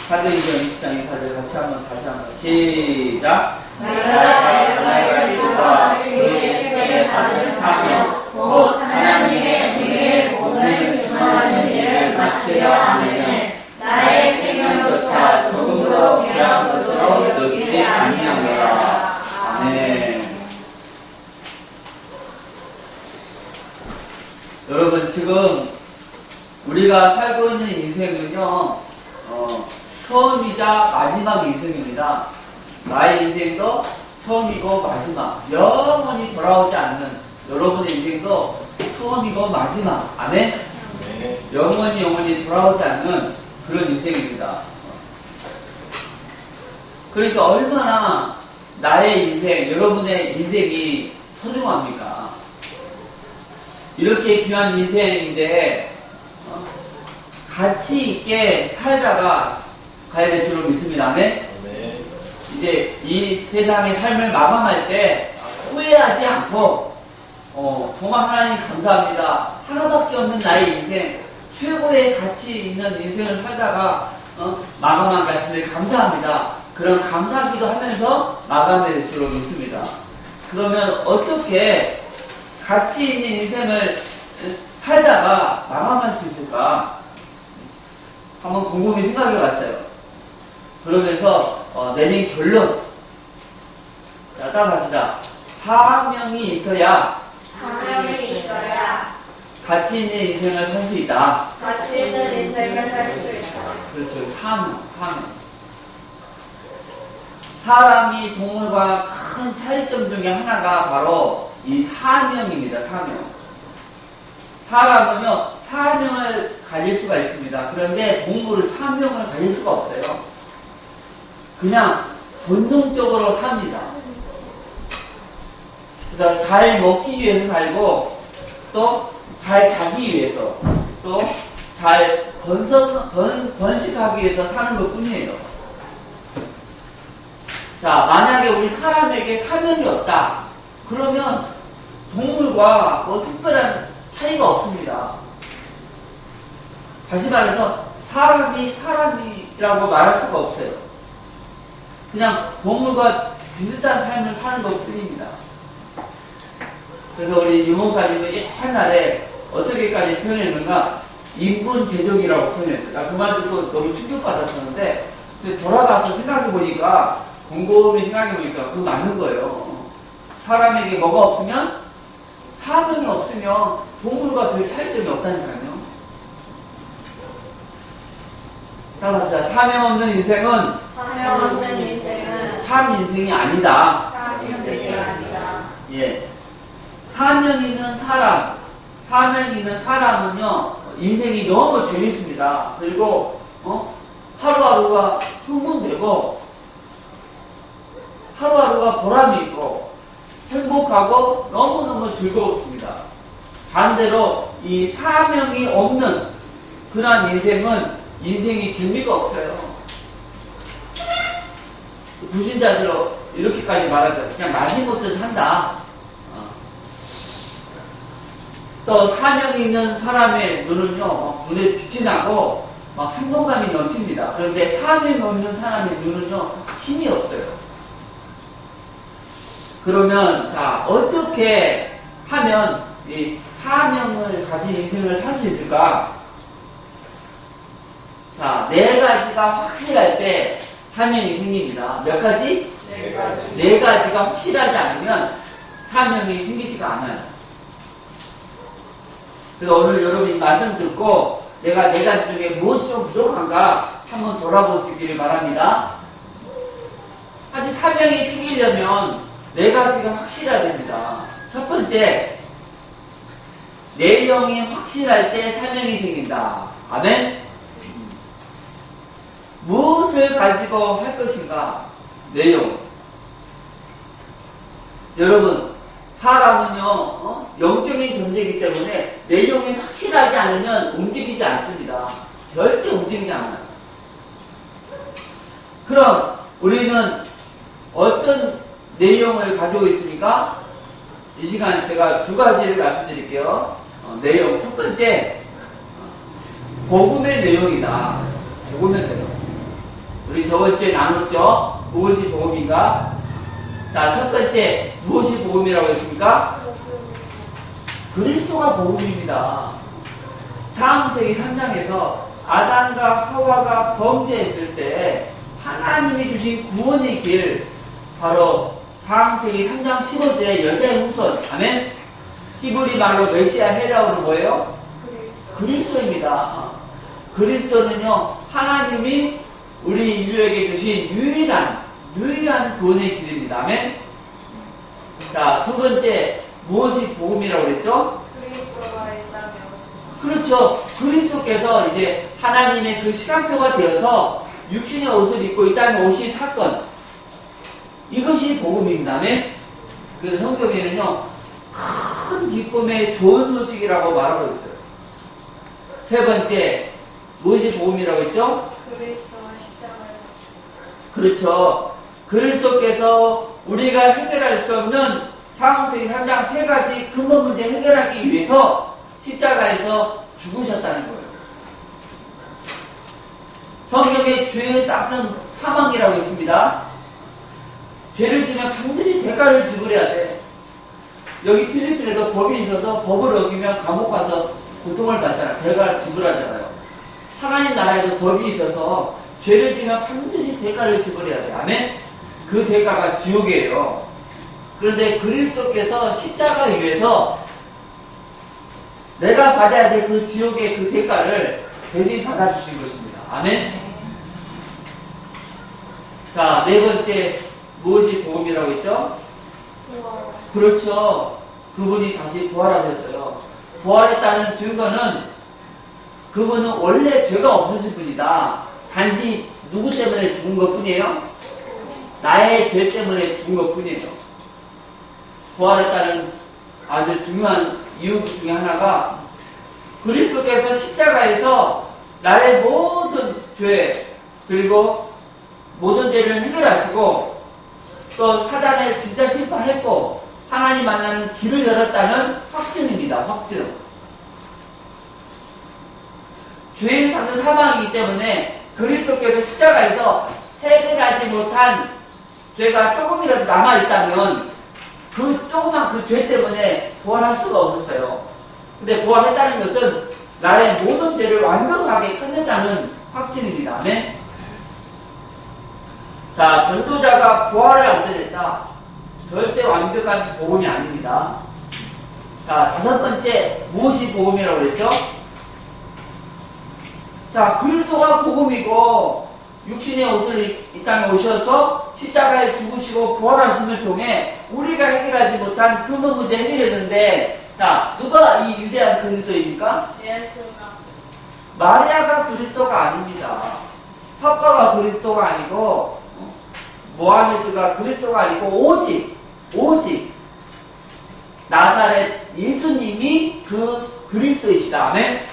사도행전 20장 24절 같이 다시 한번 시작. 내가 나의 기도와 주의 세례를 받은 사명 곧 하나님의 은혜의 복음을 증언하는 일을 마치려 하면은 나의 생명조차 조금도 귀한 것으로 여기지 아니하노라. 아멘. 여러분, 지금 우리가 살고 있는 인생은요, 처음이자 마지막 인생입니다. 나의 인생도 처음이고 마지막, 영원히 돌아오지 않는 여러분의 인생도 처음이고 마지막, 아멘? 네. 영원히 돌아오지 않는 그런 인생입니다. 그러니까 얼마나 나의 인생, 여러분의 인생이 소중합니까? 이렇게 귀한 인생인데 가치 있게 살다가 가야 될 줄로 믿습니다. 아멘? 네. 이제 이 세상의 삶을 마감할 때 후회하지 않고 정말 하나님 감사합니다. 하나밖에 없는 나의 인생, 최고의 가치 있는 인생을 살다가 마감한 것을 감사합니다. 그런 감사하기도 하면서 마감해야 될 줄로 믿습니다. 그러면 어떻게 가치 있는 인생을 살다가 마감할 수 있을까? 한번 곰곰이 생각해 봤어요. 그러면서 내린 결론. 자, 따라합시다. 사명이 있어야 사명이 있어야 가치 있는 인생을 살 수 있다. 가치 있는 인생을 살 수 있다. 그렇죠. 사명. 사람이 동물과 큰 차이점 중에 하나가 바로 이 사명입니다. 사명. 사람은요, 사명을 가질 수가 있습니다. 그런데 동물은 사명을 가질 수가 없어요. 그냥 본능적으로 삽니다. 그래서 잘 먹기 위해서 살고, 또 잘 자기 위해서, 또 잘 번식하기 위해서 사는 것 뿐이에요. 자, 만약에 우리 사람에게 사명이 없다. 그러면 동물과 뭐 특별한 차이가 없습니다. 다시 말해서 사람이라고 말할 수가 없어요. 그냥 동물과 비슷한 삶을 사는 것 뿐입니다. 그래서 우리 유목사님은 옛날에 어떻게까지 표현했는가? 인본제적이라고 표현했어요. 나 그만 듣고 너무 충격받았었는데 돌아가서 생각해보니까, 곰곰이 생각해보니까 그거 맞는 거예요. 사람에게 뭐가 없으면, 사명이 없으면 동물과 별 차이점이 없다니까요. 따라서 사명 없는 인생은 사명 없는 인생은 참 인생이 아니다. 참 인생이 아니다. 예. 사명 있는 사람은요, 인생이 너무 재밌습니다. 그리고, 하루하루가 흥분되고, 하루하루가 보람이 있고, 행복하고, 너무너무 즐거웠습니다. 반대로, 이 사명이 없는 그런 인생이 재미가 없어요. 불신자들로 이렇게까지 말하죠. 그냥 마지못해 산다. 또 사명이 있는 사람의 눈은요, 눈에 빛이 나고 막 생동감이 넘칩니다. 그런데 사명이 없는 사람의 눈은요, 힘이 없어요. 그러면 자, 어떻게 하면 이 사명을 가진 인생을 살 수 있을까? 자, 4가지가 확실할 때 사명이 생깁니다. 몇 가지? 4가지. 4가지가 확실하지 않으면 사명이 생기지가 않아요. 그래서 오늘 여러분이 말씀 듣고 내가 4가지 중에 무엇이 좀 부족한가 한번 돌아볼 수 있기를 바랍니다. 아직 사명이 생기려면 4가지가 확실해야 됩니다. 첫 번째, 내용이 확실할 때 사명이 생긴다. 아멘? 무엇을 가지고 할 것인가? 내용. 여러분, 사람은요, 영적인 존재이기 때문에 내용이 확실하지 않으면 움직이지 않습니다. 절대 움직이지 않아요. 그럼 우리는 어떤 내용을 가지고 있습니까? 이 시간 제가 2가지를 말씀드릴게요. 내용. 첫 번째, 복음의 내용이다. 복음의 내용. 우리 저번 주에 나눴죠? 무엇이 복음인가? 자, 첫 번째, 무엇이 복음이라고 했습니까? 그리스도가 복음입니다. 창세기 3장에서 아담과 하와가 범죄했을 때 하나님이 주신 구원의 길, 바로 창세기 3장 15절의 여자의 후손, 아멘? 히브리 말로 메시아 헤라어는 뭐예요? 그리스도입니다. 그리스도는요, 하나님이 우리 인류에게 주신 유일한 구원의 길입니다. 아멘? 자, 두 번째, 무엇이 복음이라고 그랬죠? 그리스도가 이 땅에 오셔서 그렇죠. 그리스도께서 이제 하나님의 그 시간표가 되어서 육신의 옷을 입고 이 땅에 오신 사건, 이것이 복음입니다. 아멘? 그래서 성경에는요, 큰 기쁨의 좋은 소식이라고 말하고 있어요. 세 번째, 무엇이 복음이라고 했죠? 그리스도가 십자가에 그렇죠. 그리스도께서 우리가 해결할 수 없는 창세기 3장 세 가지 근본 문제 해결하기 위해서 십자가에서 죽으셨다는 거예요. 성경에 죄의 싹은 사망이라고 있습니다. 죄를 지면 반드시 대가를 지불해야 돼. 여기 필리핀에도 법이 있어서 법을 어기면 감옥 가서 고통을 받잖아요. 대가를 지불하잖아요. 하나님 나라에도 법이 있어서 죄를 지면 반드시 대가를 지불해야 돼. 아멘? 그 대가가 지옥이에요. 그런데 그리스도께서 십자가 위에서 내가 받아야 될 그 지옥의 그 대가를 대신 받아주신 것입니다. 아멘? 자, 네 번째, 무엇이 복음이라고 했죠? 부활 그렇죠. 그분이 다시 부활하셨어요. 부활했다는 증거는 그분은 원래 죄가 없으신 분이다. 단지 누구 때문에 죽은 것 뿐이에요? 나의 죄 때문에 죽은 것 뿐이에요. 부활했다는 아주 중요한 이유 중에 하나가 그리스도께서 십자가에서 나의 모든 죄 그리고 모든 죄를 해결하시고 또 사단을 진짜 심판했고 하나님 만나는 길을 열었다는 확증입니다. 확증. 죄의 사슬 사망이기 때문에 그리스도께서 십자가에서 해결하지 못한 죄가 조금이라도 남아있다면 그 조그만 그 죄 때문에 부활할 수가 없었어요. 근데 부활했다는 것은 나의 모든 죄를 완벽하게 끝냈다는 확증입니다. 네? 자, 전도자가 부활을 안 드렸다. 절대 완벽한 복음이 아닙니다. 자, 다섯 번째, 무엇이 복음이라고 그랬죠? 자, 그리스도가 복음이고 육신의 옷을 이 땅에 오셔서 십자가에 죽으시고 부활하심을 통해 우리가 해결하지 못한 근본 문제 해결했는데, 자, 누가 이 위대한 그리스도입니까? 예수가 마리아가 그리스도가 아닙니다. 석가가 그리스도가 아니고 모하메드가 그리스도가 아니고 오직 나사렛 예수님이 그 그리스도이시다. 아멘?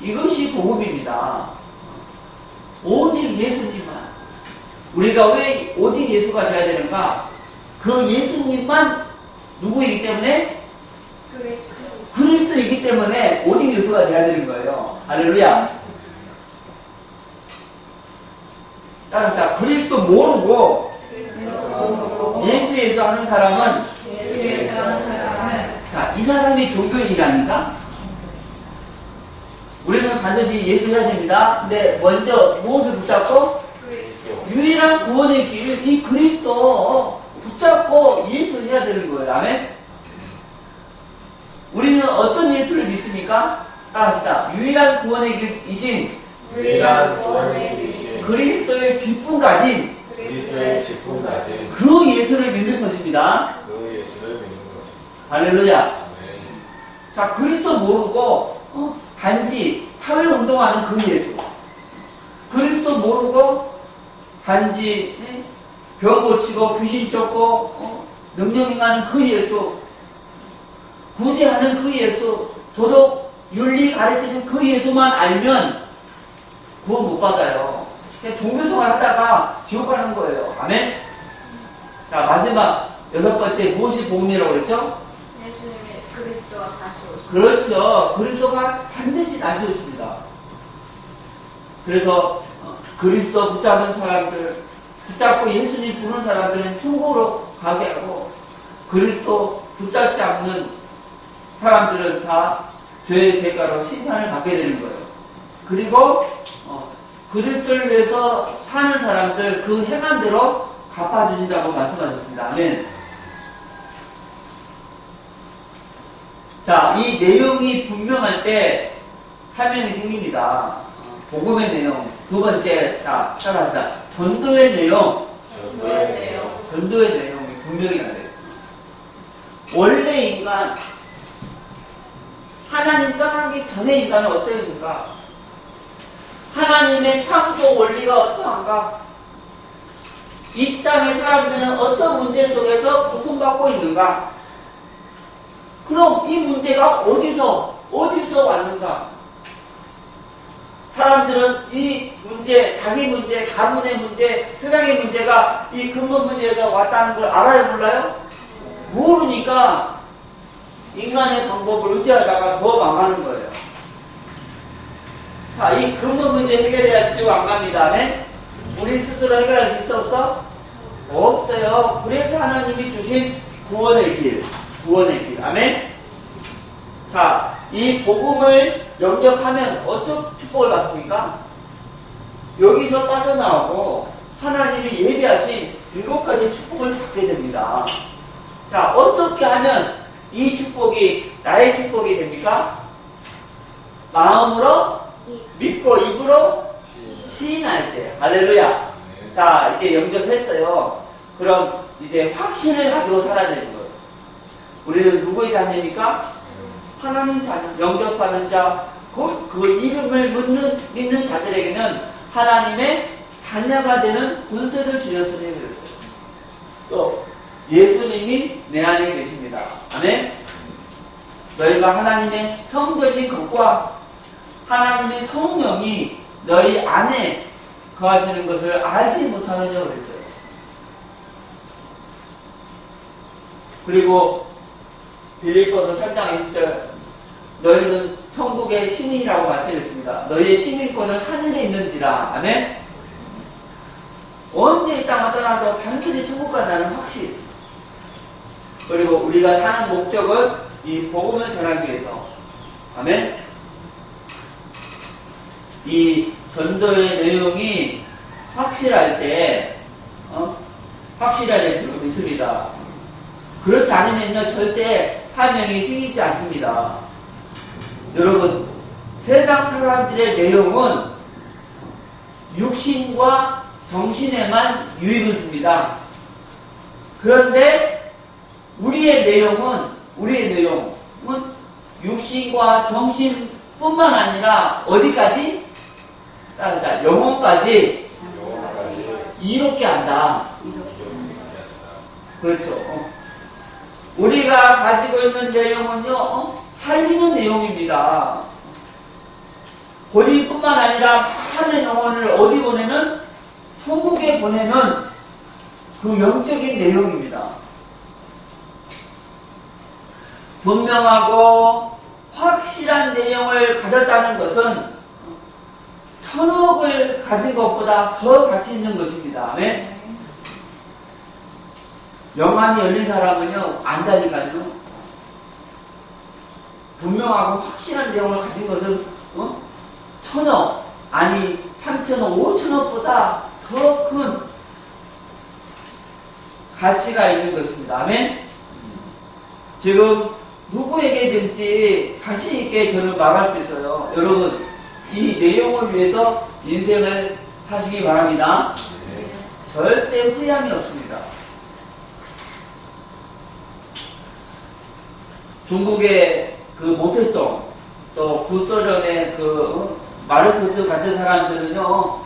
이것이 복음입니다. 오직 예수님만. 우리가 왜 오직 예수가 되어야 되는가? 그 예수님만 누구이기 때문에? 그리스도이기 때문에 오직 예수가 되어야 되는 거예요. 할렐루야. 자, 그리스도 모르고 예수 하는 사람은 자, 이 사람이 종교인이라니까? 우리는 반드시 예수 해야 됩니다. 근데 먼저 무엇을 붙잡고? 유일한 구원의 길을 이 그리스도 붙잡고 예수 해야 되는 거예요. 아멘? 우리는 어떤 예수를 믿습니까? 유일한 구원의 길이신 그리스도의 직분 가진 그 예수를 믿는 것입니다. 할렐루야. 자, 그리스도 모르고 단지 사회운동하는 그 예수, 그리스도 모르고 단지 병 고치고 귀신 쫓고 능력 행하는 그 예수, 구제하는 그 예수, 도덕 윤리 가르치는 그 예수만 알면 구원 못 받아요. 그냥 종교생활 하다가 지옥 가는 거예요. 아멘? 자, 마지막 여섯 번째, 무엇이 복음이라고 그랬죠? 예수님의 그리스도가 다시 오십니다. 그렇죠. 그리스도가 반드시 다시 오십니다. 그래서 그리스도 붙잡은 사람들, 붙잡고 예수님 부른 사람들은 천국으로 가게 하고, 그리스도 붙잡지 않는 사람들은 다 죄의 대가로 심판을 받게 되는 거예요. 그리고 그리스도를 위해서 사는 사람들 그 행한 대로 갚아주신다고 말씀하셨습니다. 아멘. 자, 이 내용이 분명할 때 사명이 생깁니다. 복음의 내용. 두 번째, 자, 따라합니다. 전도의 내용. 전도의 내용이 분명히 안 돼요. 원래 인간, 하나님 떠나기 전에 인간은 어떠합니까? 하나님의 창조 원리가 어떠한가? 이 땅의 사람들은 어떤 문제 속에서 고통받고 있는가? 그럼 이 문제가 어디서 왔는가? 사람들은 이 문제, 자기 문제, 가문의 문제, 세상의 문제가 이 근본 문제에서 왔다는 걸 알아요, 몰라요? 모르니까 인간의 방법을 의지하다가 더 망하는 거예요. 자, 이 근본 문제 해결해야 지옥 안 갑니다. 아멘? 우리 스스로 해결할 수 있어, 없어? 없어요. 그래서 하나님이 주신 구원의 길. 아멘? 자, 이 복음을 영접하면 어떤 축복을 받습니까? 여기서 빠져나오고 하나님이 예비하신 7가지 축복을 받게 됩니다. 자, 어떻게 하면 이 축복이 나의 축복이 됩니까? 마음으로 믿고 입으로 시인할 때. 할렐루야. 자, 이제 영접했어요. 그럼 이제 확신을 가지고 살아야 되는 거예요. 우리는 누구의 자녀입니까? 하나님 자녀, 영접하는 자, 그 이름을 믿는 자들에게는 하나님의 자녀가 되는 군세를 주셨으니 그랬어요. 또 예수님이 내 안에 계십니다. 아멘. 너희가 하나님의 성도인 것과 하나님의 성령이 너희 안에 거하시는 것을 알지 못하느냐 그랬어요. 그리고 빌립보서 3장 20절 너희는 천국의 시민이라고 말씀했습니다. 너희의 시민권은 하늘에 있는지라. 아멘. 언제 이 땅을 떠나도 반드시 천국 간다는 확신. 그리고 우리가 사는 목적은 이 복음을 전하기 위해서. 아멘. 이 전도의 내용이 확실할 때 확실해야 될 줄 믿습니다. 그렇지 않으면요 절대 사명이 생기지 않습니다. 여러분, 세상 사람들의 내용은 육신과 정신에만 유익을 줍니다. 그런데 우리의 내용은 육신과 정신뿐만 아니라 어디까지? 따르다 영혼까지 이롭게 한다. 그렇죠. 우리가 가지고 있는 내용은요 살리는 내용입니다. 본인뿐만 아니라 많은 영혼을 어디 보내는? 천국에 보내는 그 영적인 내용입니다. 분명하고 확실한 내용을 가졌다는 것은 천억을 가진 것보다 더 가치 있는 것입니다. 네? 영안이 열린 사람은요 안 달리가요. 분명하고 확실한 내용을 가진 것은 천억, 아니 3천억, 5천억보다 더 큰 가치가 있는 것입니다. 아멘? 지금 누구에게든지 자신 있게 저는 말할 수 있어요. 여러분, 이 내용을 위해서 인생을 사시기 바랍니다. 절대 후회함이 없습니다. 중국의 그 모택동, 또 구소련의 그 마르크스 같은 사람들은요,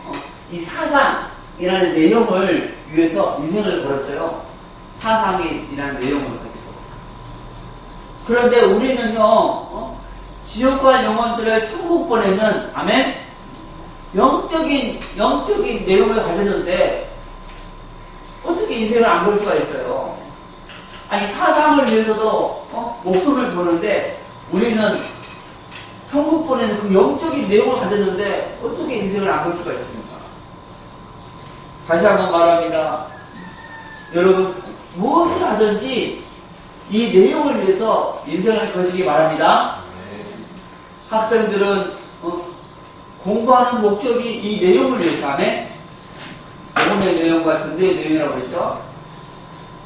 이 사상이라는 내용을 위해서 인생을 걸었어요. 사상이라는 내용을 가지고. 그런데 우리는요, 지옥과 영혼들을 천국 보내는, 아멘? 영적인 내용을 가졌는데, 어떻게 인생을 안 걸 수가 있어요? 아니, 사상을 위해서도, 목숨을 거는데, 우리는 천국 보내는 그 영적인 내용을 가졌는데, 어떻게 인생을 안 걸 수가 있습니까? 다시 한번 말합니다. 여러분, 무엇을 하든지 이 내용을 위해서 인생을 거시기 바랍니다. 학생들은 공부하는 목적이 이 내용을 위해서 하네. 복음의 내용과 근대의 내용이라고 했죠.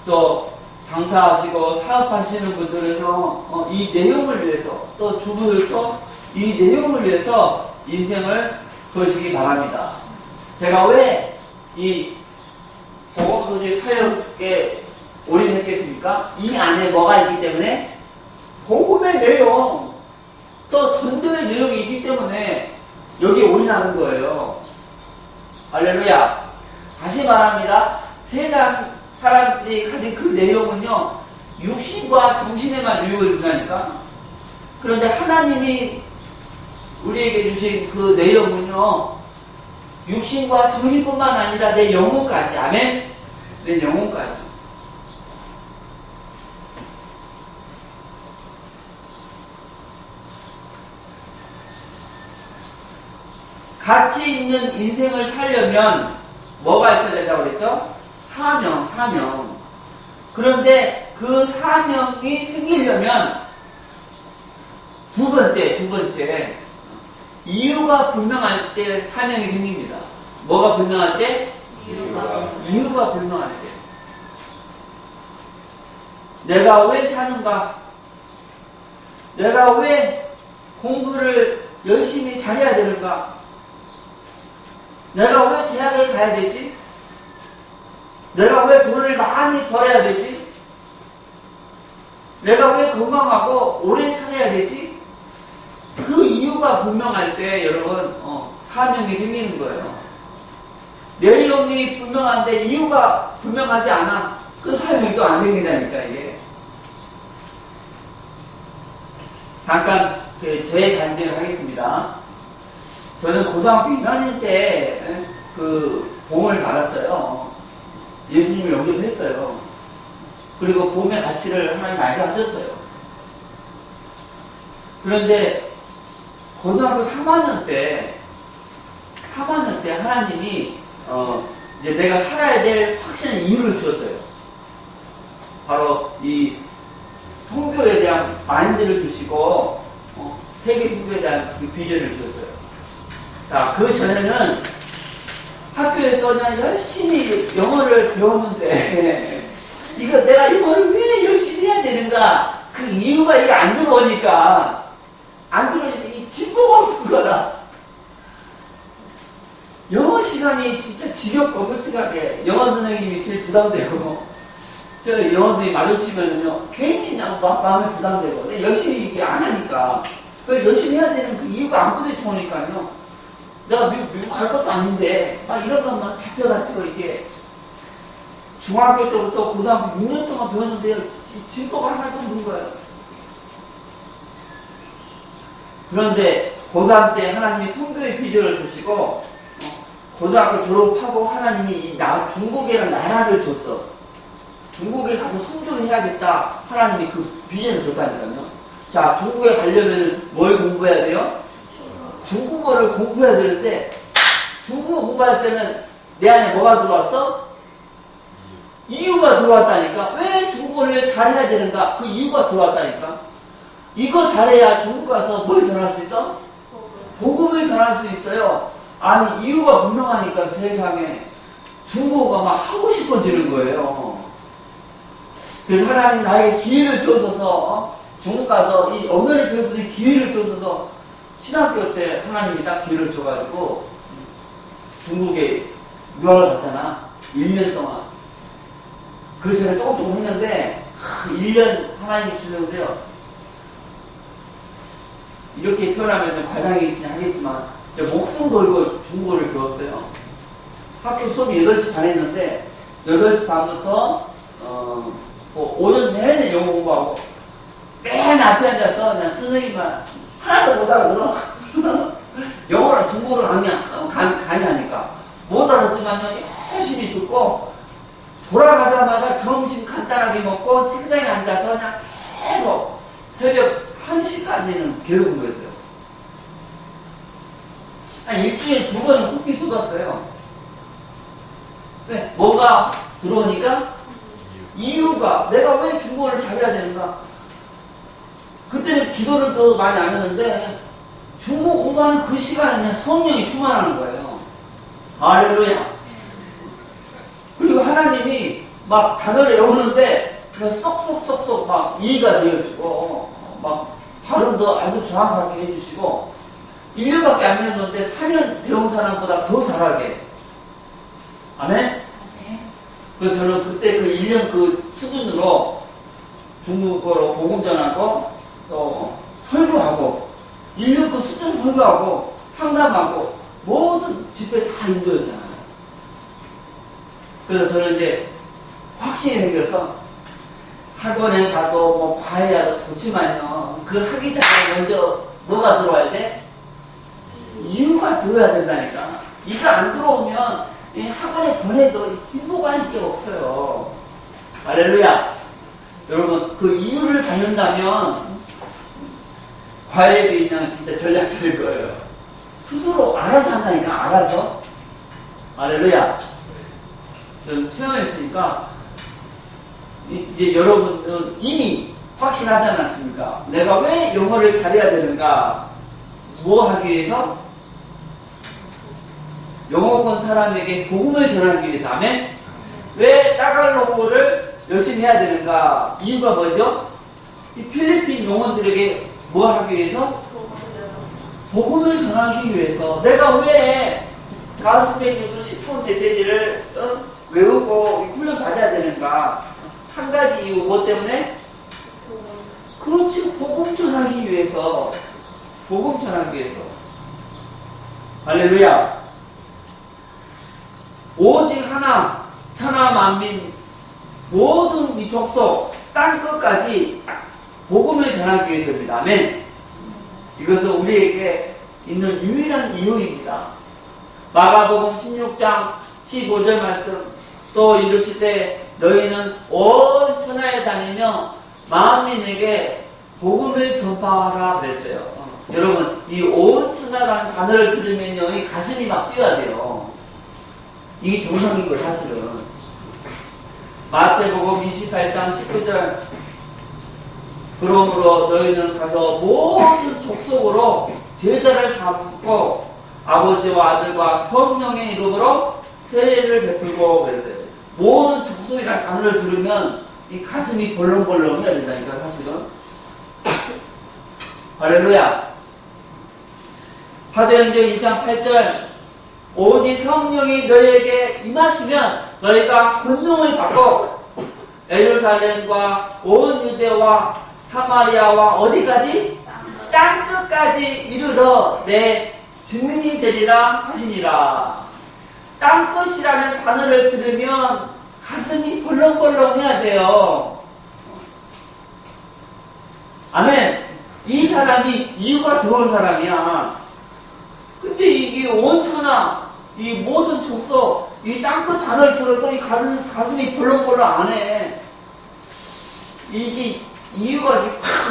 또 장사하시고 사업하시는 분들은요, 이 내용을 위해서, 또 주부들도 이 내용을 위해서 인생을 거시기 바랍니다. 제가 왜 이 복음소식 사역에 올인했겠습니까? 이 안에 뭐가 있기 때문에? 복음의 내용, 또 전도의 내용이 있기 때문에 여기에 올인하는 거예요. 할렐루야. 다시 말합니다. 세상 사람들이 가진 그 내용은요, 육신과 정신에만 유익을 준다니까. 그런데 하나님이 우리에게 주신 그 내용은요, 육신과 정신뿐만 아니라 내 영혼까지. 아멘? 내 영혼까지. 가치 있는 인생을 살려면 뭐가 있어야 된다고 그랬죠? 사명. 그런데 그 사명이 생기려면 두 번째 이유가 분명할 때 사명이 생깁니다. 뭐가 분명할 때? 이유가 분명할 때. 내가 왜 사는가? 내가 왜 공부를 열심히 잘해야 되는가? 내가 왜 대학에 가야 되지? 내가 왜 돈을 많이 벌어야 되지? 내가 왜 건강하고 오래 살아야 되지? 그 이유가 분명할 때 여러분 사명이 생기는 거예요. 내용이 분명한데 이유가 분명하지 않아. 그 사명이 또 안 생긴다니까 이게. 잠깐 저의 간증을 하겠습니다. 저는 고등학교 1학년 때 그 봉을 받았어요. 예수님을 영접했어요. 그리고 봄의 가치를 하나님 알게 하셨어요. 그런데 고등학교 3학년 때 하나님이 이제 내가 살아야 될 확실한 이유를 주셨어요. 바로 이 선교에 대한 마인드를 주시고 세계 선교에 대한 그 비전을 주셨어요. 자, 그 전에는 학교에서 그냥 열심히 영어를 배웠는데 이거 내가 영어를 왜 열심히 해야 되는가? 그 이유가 이게 안 들어오니까 이 진보가 없는 거라. 영어 시간이 진짜 지겹고 솔직하게 영어 선생님이 제일 부담되고 저 영어 선생님 마주치면은요 괜히 그냥 마음에 부담되고 열심히 이게 안 하니까 열심히 해야 되는 그 이유가 안 부딪혀오니까요. 내가 미국 갈 것도 아닌데 막 이런 것만 잡혀가지고 이게 중학교 때부터 고등학교 6년 동안 배웠는데요 진보가 하나도 없는 거예요. 그런데 고3 때 하나님이 선교의 비전을 주시고 고등학교 졸업하고 하나님이 중국에는 나라를 줬어. 중국에 가서 선교를 해야겠다. 하나님이 그 비전을 줬다니까요. 자, 중국에 가려면 뭘 공부해야 돼요? 중국어를 공부해야 되는데 중국어 공부할 때는 내 안에 뭐가 들어왔어? 이유가 들어왔다니까. 왜 중국어를 잘해야 되는가? 그 이유가 들어왔다니까. 이거 잘해야 중국 가서 뭘 전할 수 있어? 복음을 전할 수 있어요. 아니 이유가 분명하니까 세상에 중국어가 막 하고 싶어지는 거예요. 그래서 하나님 나에게 기회를 주셔서 중국 가서 이 언어를 배워서 이 기회를 주셔서 신학교 때 하나님이 딱 기회를 줘가지고 중국에 유학을 갔잖아. 1년 동안. 그 전에 조금 했는데 1년 하나님이 주는데요. 이렇게 표현하면 과장이 하겠지만 목숨 걸고 중국어를 배웠어요. 학교 수업이 8시 반에 했는데 8시 반부터 5년 내내 영어 공부하고 맨 앞에 앉아서 그냥 선생님만 하나도 못 알아들어. 영어랑 중국어를 강의하니까 못 알아듣지만 열심히 듣고 돌아가자마자 점심 간단하게 먹고 책상에 앉아서 그냥 계속 새벽 1시까지는 계속 공부했어요. 한 일주일에 2번은 커피 쏟았어요. 왜? 뭐가 들어오니까? 이유가 내가 왜 중국어를 잘해야 되는가? 그때는 기도를 또 많이 안 했는데 중국어 공부하는 그 시간에는 성령이 충만하는 거예요. 할렐루야. 그리고 하나님이 막 단어를 외우는데 그냥 쏙쏙쏙쏙 막 이해가 되어주고 막 발음도 아주 정확하게 해주시고 1년밖에 안 배웠는데 4년 배운 사람보다 더 잘하게. 아멘? 그래서 저는 그때 그 1년 그 수준으로 중국어로 복음 전하고 또 설교하고 1년 그 수준 설교하고 상담하고 모든 집회 다 인도였잖아요. 그래서 저는 이제 확신이 생겨서 학원에 가도 뭐 과외해도 좋지만요. 그 하기 전에 먼저 뭐가 들어와야 돼? 이유가 들어야 된다니까. 이거 안 들어오면 이 학원에 보내도 진보가 있게 없어요. 할렐루야. 여러분 그 이유를 갖는다면 과외비 그냥 진짜 전략 들을 거예요. 스스로 알아서 한다니까. 알아서. 할렐루야. 저는 체험했으니까 이제 여러분은 이미 확신하지 않았습니까? 내가 왜 영어를 잘해야 되는가? 뭐 하기 위해서? 영어권 사람에게 복음을 전하기 위해서. 아멘? 왜 따갈로그를 열심히 해야 되는가? 이유가 뭐죠? 이 필리핀 영혼들에게 뭐 하기 위해서? 복음을 전하기 위해서. 내가 왜 가스페 뉴스 10분 메시지를 외우고 훈련 받아야 되는가? 한 가지 이유 뭐 때문에? 그렇지. 복음 전하기 위해서. 복음 전하기 위해서. 할렐루야. 오직 하나 천하 만민 모든 미족속 땅끝까지 복음을 전하기 위해서입니다. 아멘. 이것은 우리에게 있는 유일한 이유입니다. 마가복음 16장 15절 말씀 또 이르실 때 너희는 온 천하에 다니며 만민에게 복음을 전파하라 그랬어요. 여러분 이 온 천하라는 단어를 들으면요 이 가슴이 막 뛰어야 돼요. 이게 정상인 걸 사실은. 마태복음 28장 19절 그러므로 너희는 가서 모든 족속으로 제자를 삼고 아버지와 아들과 성령의 이름으로 세례를 베풀고 그랬어요. 모든 족속이라는 단어를 들으면 이 가슴이 벌렁벌렁 해야 된다니까 사실은. 할렐루야. 사도행전 1장 8절 오직 성령이 너희에게 임하시면 너희가 권능을 받고 예루살렘과 온 유대와 사마리아와 어디까지? 땅끝까지 이르러 내 증인이 되리라 하시니라. 땅끝이라는 단어를 들으면 가슴이 벌렁벌렁 해야 돼요. 아멘. 이 사람이 이유가 들어온 사람이야. 근데 이게 온천하 이 모든 족속 이 땅끝 단어를 들어도 이 가슴이 벌렁벌렁 안 해. 이게 이유가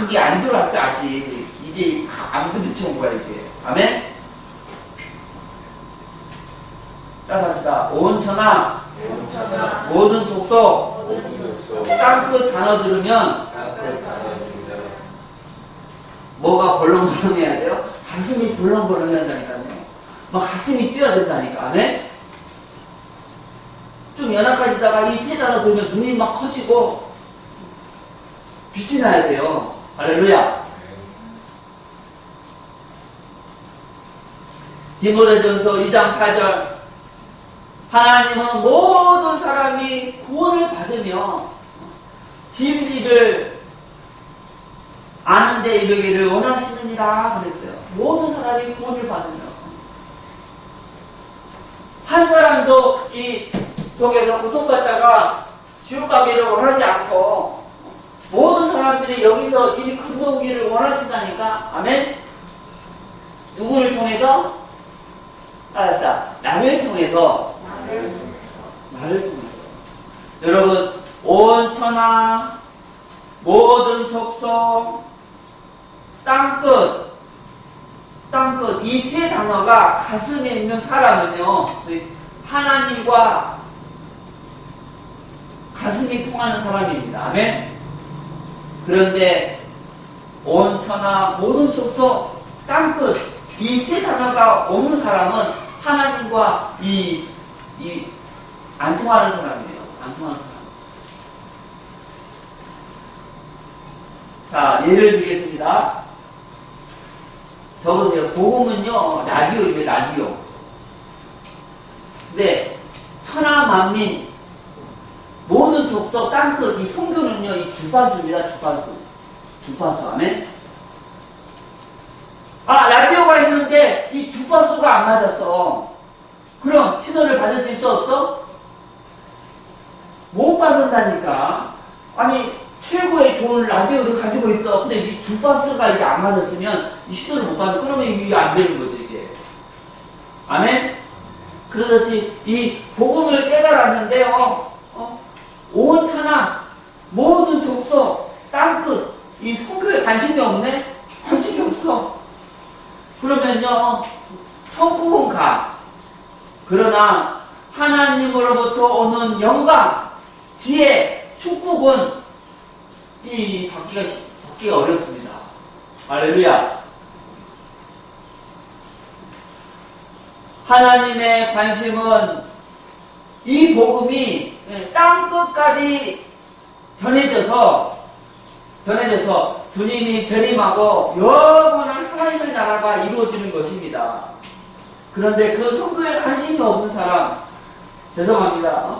이게 안 들어왔어 아직. 이게 안 부딪혀온 거야 이게. 아멘. 따라합시다. 온천하 모든 족속 땅끝 단어 들으면 뭐가 벌렁벌렁 해야 돼요? 가슴이 벌렁벌렁 해야 된다니까요. 막 가슴이 뛰어야 된다니까. 아멘? 좀 연약해지다가 이 세 단어 들으면 눈이 막 커지고 빛이 나야 돼요. 할렐루야. 디모데전서 2장 4절 하나님은 모든 사람이 구원을 받으며 진리를 아는 데 이르기를 원하시느니라 그랬어요. 모든 사람이 구원을 받으며 한 사람도 이 속에서 고통받다가 지옥 가기를 원하지 않고 모든 사람들이 여기서 이 건너오기를 원하신다니까. 아멘. 누구를 통해서? 알았다. 나를 통해서. 나를 통해서. 여러분 온 천하 모든 족속 땅끝 이 세 단어가 가슴에 있는 사람은요 하나님과 가슴이 통하는 사람입니다. 아멘. 그런데 온 천하 모든 족속 땅끝 이 세 단어가 없는 사람은 하나님과 안 통하는 사람이에요. 안 통하는 사람. 자, 예를 들겠습니다. 적으세요. 복음은요, 라디오예요, 라디오. 근데 천하 만민 모든 족속 땅끝 이 성교는요, 이 주파수입니다. 주파수. 아멘. 라디오가 있는데 이 주파수가 안 맞았어. 그럼 신호를 받을 수 있어 없어? 못 받는다니까. 아니 최고의 좋은 라디오를 가지고 있어. 근데 이 주파수가 이게 안 맞았으면 이 신호를 못 받는. 그러면 이게 안 되는 거죠 이게. 아멘. 그러듯이 이 복음을 깨달았는데요. 온 천하 모든 족속 땅끝 이 선교에 관심이 없네? 관심이 없어. 그러면요 천국은 가. 그러나 하나님으로부터 오는 영광, 지혜, 축복은 받기가 어렵습니다. 할렐루야. 하나님의 관심은 이 복음이 땅끝까지 전해져서 주님이 재림하고 영원한 하나님의 나라가 이루어지는 것입니다. 그런데 그 선교에 관심이 없는 사람, 죄송합니다.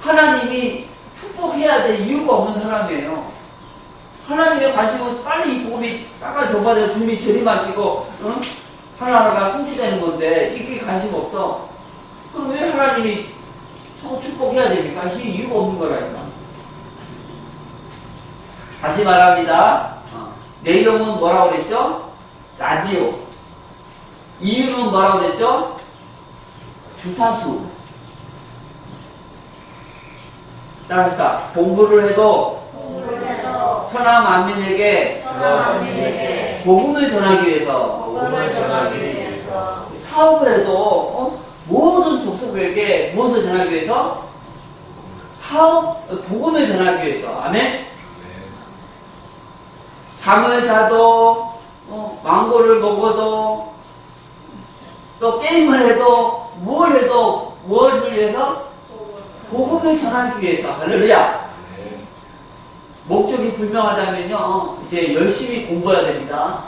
하나님이 축복해야 될 이유가 없는 사람이에요. 하나님의 관심은 빨리 이 복음이 닦아줘봐야 주님이 재림하시고 하나하나가 성취되는 건데 이게 관심 없어. 그럼 왜 하나님이 축복해야 됩니까? 이 이유가 없는 거라니까. 다시 말합니다. 내용은 뭐라고 그랬죠? 라디오. 이유는 뭐라고 그랬죠? 주파수. 따라합니다. 공부를 해도 천하 만민에게 복음을 전하기 위해서 사업을 해도 모든 족속에게 무엇을 전하기 위해서? 복음을 전하기 위해서. 아멘? 잠을 자도 망고를 먹어도 또 게임을 해도 무엇을 위해서? 복음을 전하기 위해서. 할렐루야. 목적이 불명하다면요 이제 열심히 공부해야 됩니다.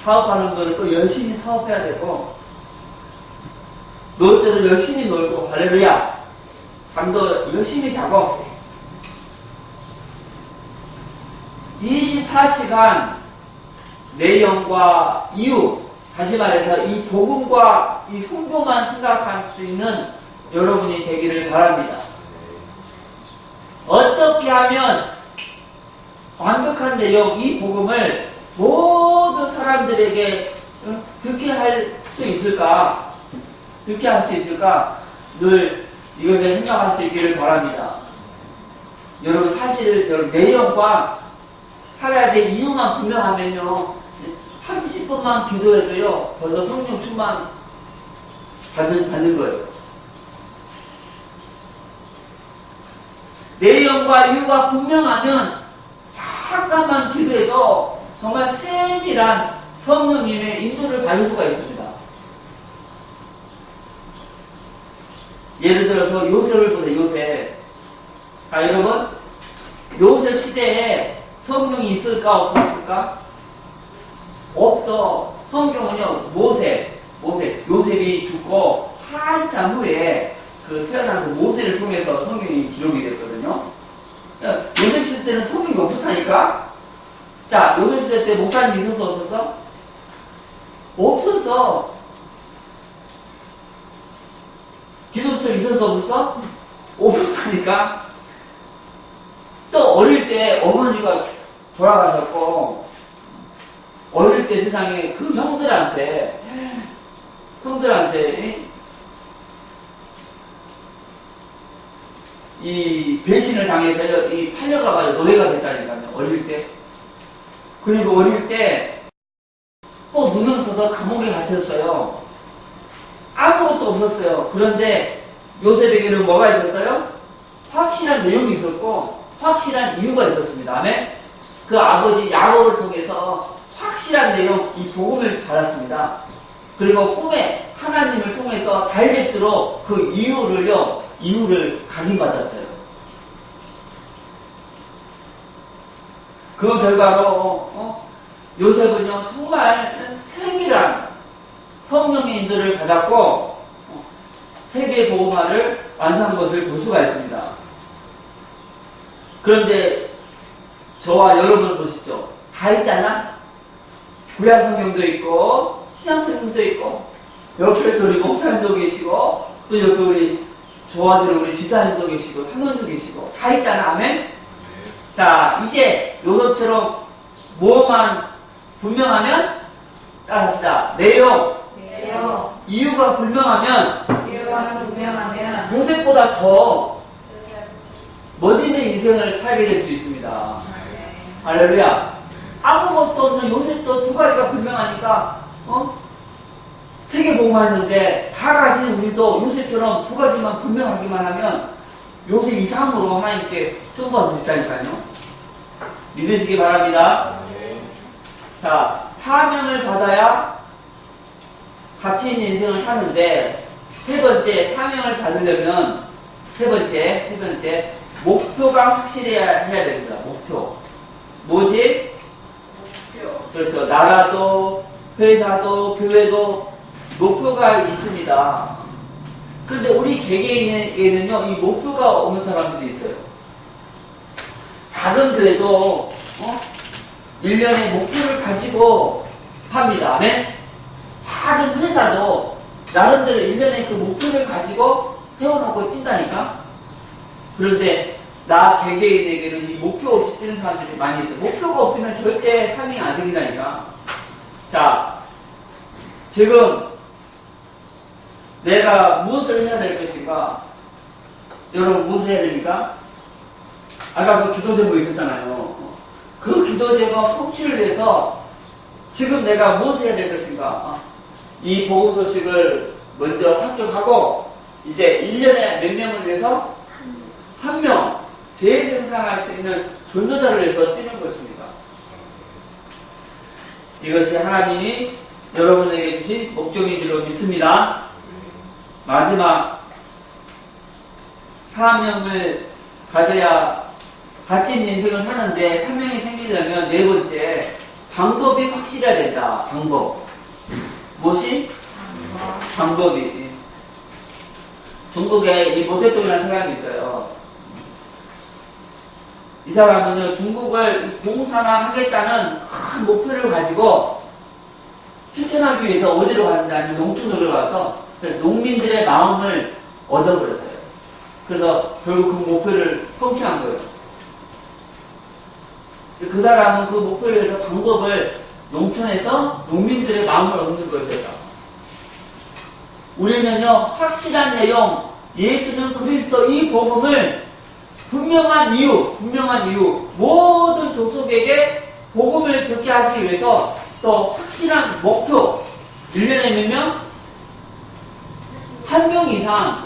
사업하는 거는 또 열심히 사업해야 되고 놀 때는 열심히 놀고. 할렐루야. 잠도 열심히 자고 24시간 내용과 이유, 다시 말해서 이 복음과 이 선교만 생각할 수 있는 여러분이 되기를 바랍니다. 어떻게 하면 완벽한 내용, 이 복음을 모든 사람들에게 듣게 할 수 있을까? 늘 이것을 생각할 수 있기를 바랍니다. 여러분 사실 내용과 살아야 될 이유만 분명하면요 30분만 기도해도요 벌써 성령 충만 받는 거예요. 내용과 이유가 분명하면 잠깐만 기도해도 정말 세밀한 성령님의 인도를 받을 수가 있습니다. 예를 들어서 요셉을 보세요. 요셉. 여러분 요셉 시대에 성경이 있을까 없을까? 없어. 성경은요 요셉이 죽고 한참 후에 태어난 그 모세를 통해서 성경이 기록이 됐거든요. 요셉 시대 때는 성경이 없었다니까? 자, 요셉 시대 때 목사님 있었어, 없었어? 없었어. 기독교 있었어, 없었어? 없었다니까? 또 어릴 때 어머니가 돌아가셨고, 어릴 때 세상에 그 형들한테 이 배신을 당해서 팔려가가지고 노예가 됐다니까요. 어릴 때. 그리고 어릴 때 또 누명 써서 감옥에 갇혔어요. 아무것도 없었어요. 그런데 요셉에게는 뭐가 있었어요? 확실한 내용이 있었고 확실한 이유가 있었습니다. 아멘. 그 아버지 야곱을 통해서 확실한 내용, 이 복음을 받았습니다. 그리고 꿈에 하나님을 통해서 달겠도록 그 이유를 각인받았어요. 그 결과로 요셉은요 정말 세밀한 성령의 인도를 받았고 세계 복음화를 완성한 것을 볼 수가 있습니다. 그런데 저와 여러분 보시죠. 다 있잖아. 구약 성경도 있고 신약 성경도 있고 옆에 또 우리 목사님도 계시고 또 옆에 우리 조아들 우리 지사님도 계시고 사모님도 계시고 다 있잖아. 아멘. 자, 이제 요셉처럼 뭐만 분명하면 따라합시다. 내용, 이유가 분명하면 요셉보다 더 멋있는 인생을 살게 될 수 있습니다. 할렐루야. 아무것도 없는 요셉도 두 가지가 분명하니까 세계 복음화했는데 다 가진 우리도 요셉처럼 두 가지만 분명하기만 하면 요셉 이상으로 하나님께 축복받을 수 있다니까요. 믿으시기 바랍니다. 자, 사명을 받아야 가치 있는 인생을 사는데 세 번째, 사명을 받으려면 세 번째 목표가 확실해야 됩니다. 목표. 무엇이? 그렇죠. 나라도 회사도 교회도 목표가 있습니다. 그런데 우리 개개인에게는요 이 목표가 없는 사람들이 있어요. 작은 교회도 1년의 목표를 가지고 삽니다. 아멘? 작은 회사도 나름대로 1년의 그 목표를 가지고 세워놓고 뛴다니까? 그런데 나 개개인에게는 이 목표 없이 뛰는 사람들이 많이 있어요. 목표가 없으면 절대 삶이 안 생긴다니까? 자, 지금 내가 무엇을 해야 될 것인가? 여러분 무엇을 해야 됩니까? 아까 그 기도 제목 있었잖아요. 그 기도 제목 성취를 위해서 지금 내가 무엇을 해야 될 것인가? 이 복음 소식을 먼저 합격하고 이제 1년에 몇 명을 위해서? 한 명 재생산할 수 있는 전도자를 위해서 뛰는 것입니다. 이것이 하나님이 여러분에게 주신 목적인 줄로 믿습니다. 마지막 사명을 가져야 가치 있는 인생을 사는데 사명이 생기려면 네 번째 방법이 확실해야 된다. 방법. 무엇이? 방법이. 중국에 이 모태통이라는 사람이 있어요. 이 사람은 중국을 공산화 하겠다는 큰 목표를 가지고 실천하기 위해서 어디로 가느냐면 농촌으로 가서 농민들의 마음을 얻어버렸어요. 그래서 결국 그 목표를 성취한 거예요. 그 사람은 그 목표를 위해서 방법을 농촌에서 농민들의 마음을 얻는 것이었다. 우리는요 확실한 내용 예수는 그리스도 이 복음을 분명한 이유 모든 족속에게 복음을 듣게 하기 위해서 또 확실한 목표 1년에 몇 명? 1명 이상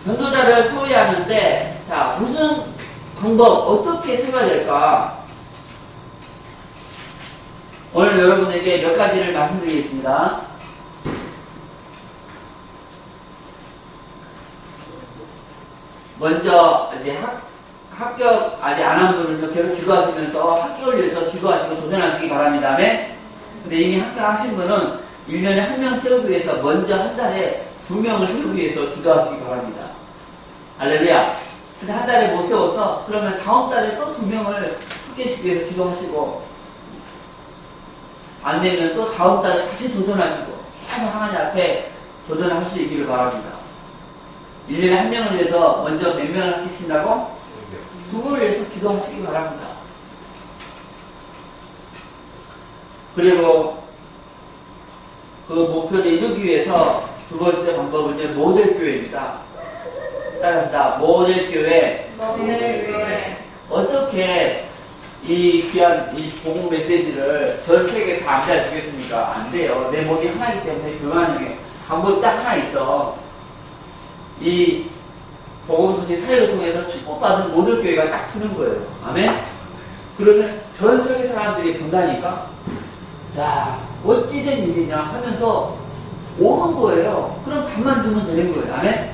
전도자를 세워야 하는데 자 무슨 방법 어떻게 세워야 될까? 오늘 여러분에게 몇 가지를 말씀드리겠습니다. 먼저 이제 합격 아직 안 한 분은요 계속 기도하시면서 합격을 위해서 기도하시고 도전하시기 바랍니다. 근데 이미 합격하신 분은 1년에 한 명 세우기 위해서 먼저 한 달에 2명을 세우기 위해서 기도하시기 바랍니다. 할렐루야. 근데 한 달에 못 세워서 그러면 다음 달에 또 2명을 합격시키기 위해서 기도하시고 안 되면 또 다음 달에 다시 도전하시고 계속 하나님 앞에 도전할 수 있기를 바랍니다. 1년에 한 명을 위해서 먼저 몇 명을 합격시킨다고? 2명을 위해서 기도하시기 바랍니다. 그리고 그 목표를 이루기 위해서 두 번째 방법은 모델교회입니다. 따라합시다. 모델교회. 어떻게 이 귀한 이 복음 메시지를 전 세계에 다 안잘 주겠습니까? 안 돼요. 내 몸이 하나이기 때문에 교만하게 방법이 딱 하나 있어. 이 복음 소식 사역을 통해서 축복받은 모든 교회가 딱 쓰는 거예요. 아멘? 그러면 전 세계 사람들이 본다니까? 야, 어찌된 일이냐 하면서 오는 거예요. 그럼 답만 주면 되는 거예요. 아멘?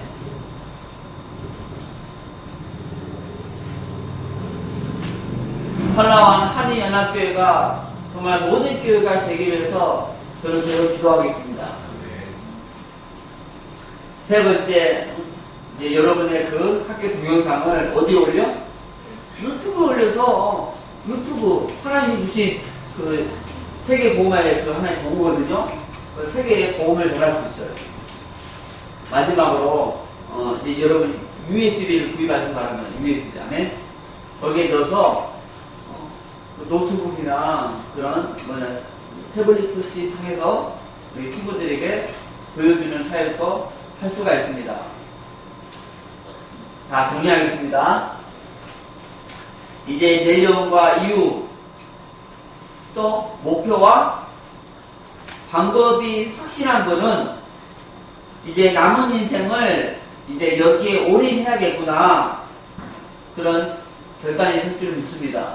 팔라완 한의연합교회가 정말 모든 교회가 되기 위해서 저는 계속 기도하겠습니다. 세 번째, 이제 여러분의 그 학교 동영상을 어디에 올려? 유튜브에 올려서 유튜브 하나님이 주신 그 세계 복음화의 그 하나의 도구거든요. 그 세계의 복음을 전할 수 있어요. 마지막으로 이제 여러분 USB를 구입하신 바랍니다. USB 안에 거기에 넣어서 노트북이나 그런 태블릿 PC 통해서 우리 친구들에게 보여주는 사역도 할 수가 있습니다. 자, 정리하겠습니다. 이제 내용과 이유, 또 목표와 방법이 확실한 분은 이제 남은 인생을 이제 여기에 올인해야겠구나, 그런 결단이 있을 줄 믿습니다.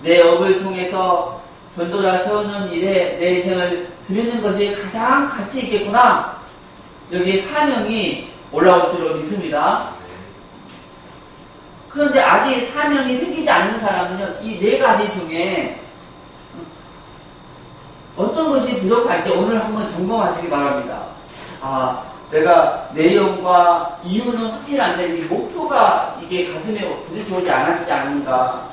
내 업을 통해서 전도자 세우는 일에 내 인생을 드리는 것이 가장 가치 있겠구나, 여기에 사명이 올라올 줄로 믿습니다. 그런데 아직 사명이 생기지 않는 사람은요, 이 네 가지 중에 어떤 것이 부족할지 오늘 한번 점검하시기 바랍니다. 아, 내가 내용과 이유는 확실한데 이 목표가 이게 가슴에 부딪혀오지 않았지 않은가.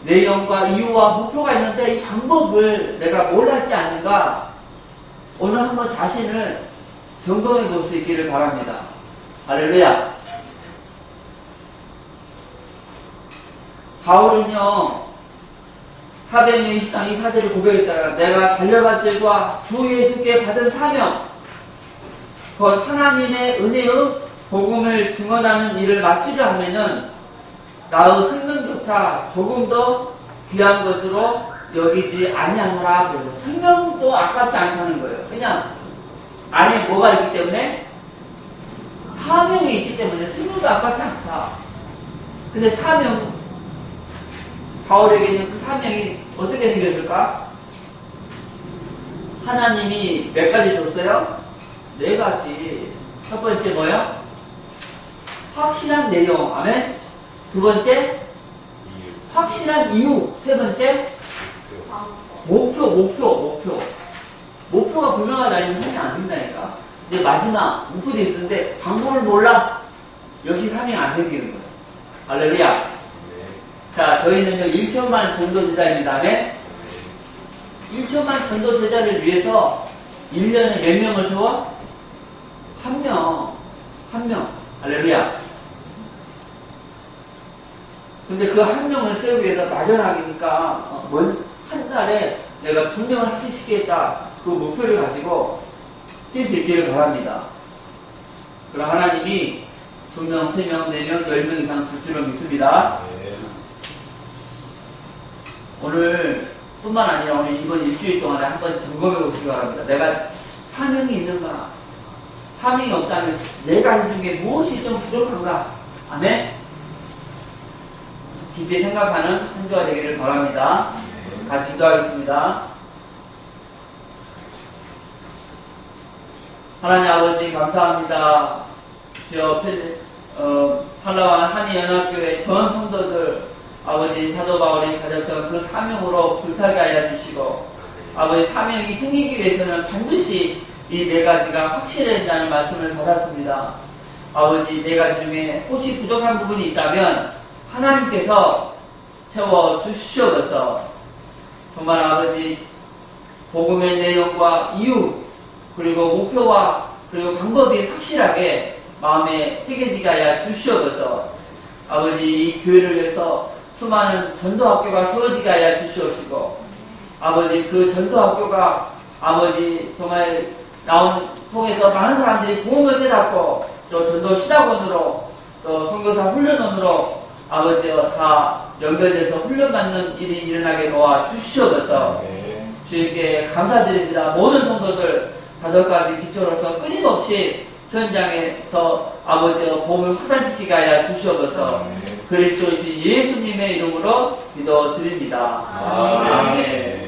내용과 이유와 목표가 있는데 이 방법을 내가 몰랐지 않는가. 오늘 한번 자신을 점검해 볼 수 있기를 바랍니다. 할렐루야. 바울은요, 사도행전 20장 이 사제를 고백했잖아요. 내가 달려갈 길과 주 예수께 받은 사명, 곧 하나님의 은혜의 복음을 증언하는 일을 마치려 하면은 나의 생명조차 조금 더 귀한 것으로 여기지 아니하노라. 생명도 아깝지 않다는 거예요. 그냥 안에 뭐가 있기 때문에, 사명이 있기 때문에 생명도 아깝지 않다. 근데 사명, 바울에게는 그 사명이 어떻게 생겼을까? 하나님이 몇 가지 줬어요? 네 가지. 첫 번째 뭐요? 확실한 내용. 아멘. 두 번째, 확실한 이유. 세 번째, 목표. 목표가 분명하지 않으면 사명 안 된다니까. 근데 마지막 목표도 있는데 방법을 몰라. 역시 사명 안 생기는 거예요. 할렐루야. 자, 저희는요 1천만 전도제자입니다. 네? 1천만 전도제자를 위해서 1년에 몇 명을 세워? 한 명. 할렐루야. 근데 그 한 명을 세우기 위해서 막연하니까 한 달에 내가 2명을 합격시키겠다, 그 목표를 가지고 뛸 수 있기를 바랍니다. 그럼 하나님이 2명, 3명, 4명, 10명 이상 줄 줄로 믿습니다. 오늘 뿐만 아니라 오늘 이번 일주일 동안에 한번 점검해 보시기 바랍니다. 내가 사명이 있는가? 사명이 없다면 네 가지 중에 무엇이 좀 부족한가? 아멘? 깊이 생각하는 한 주가 되기를 바랍니다. 같이 기도하겠습니다. 하나님 아버지 감사합니다. 주여 팔라완 한의연합교회 전 성도들 아버지 사도 바울이 가졌던 그 사명으로 불타게 하여 주시고, 아버지 사명이 생기기 위해서는 반드시 이 네 가지가 확실해야 된다는 말씀을 받았습니다. 아버지 네 가지 중에 혹시 부족한 부분이 있다면 하나님께서 채워 주시옵소서. 정말 아버지 복음의 내용과 이유, 그리고 목표와 그리고 방법이 확실하게 마음에 새겨지게 하여 주시옵소서. 아버지 이 교회를 위해서 수많은 전도학교가 세워지게 하여 주시옵시고, 아버지 그 전도학교가 아버지 정말 통해서 많은 사람들이 복음을 깨닫고 또 전도 시작원으로 또 선교사 훈련원으로 아버지 다 연결돼서 훈련받는 일이 일어나게 도와 주시옵소서. 주님께 감사드립니다. 모든 성도들 5가지 기초로서 끊임없이 현장에서 아버지가 복음을 확산시키게 하여 주시옵소서. 그리스도이신 예수님의 이름으로 기도드립니다. 아멘. 아멘.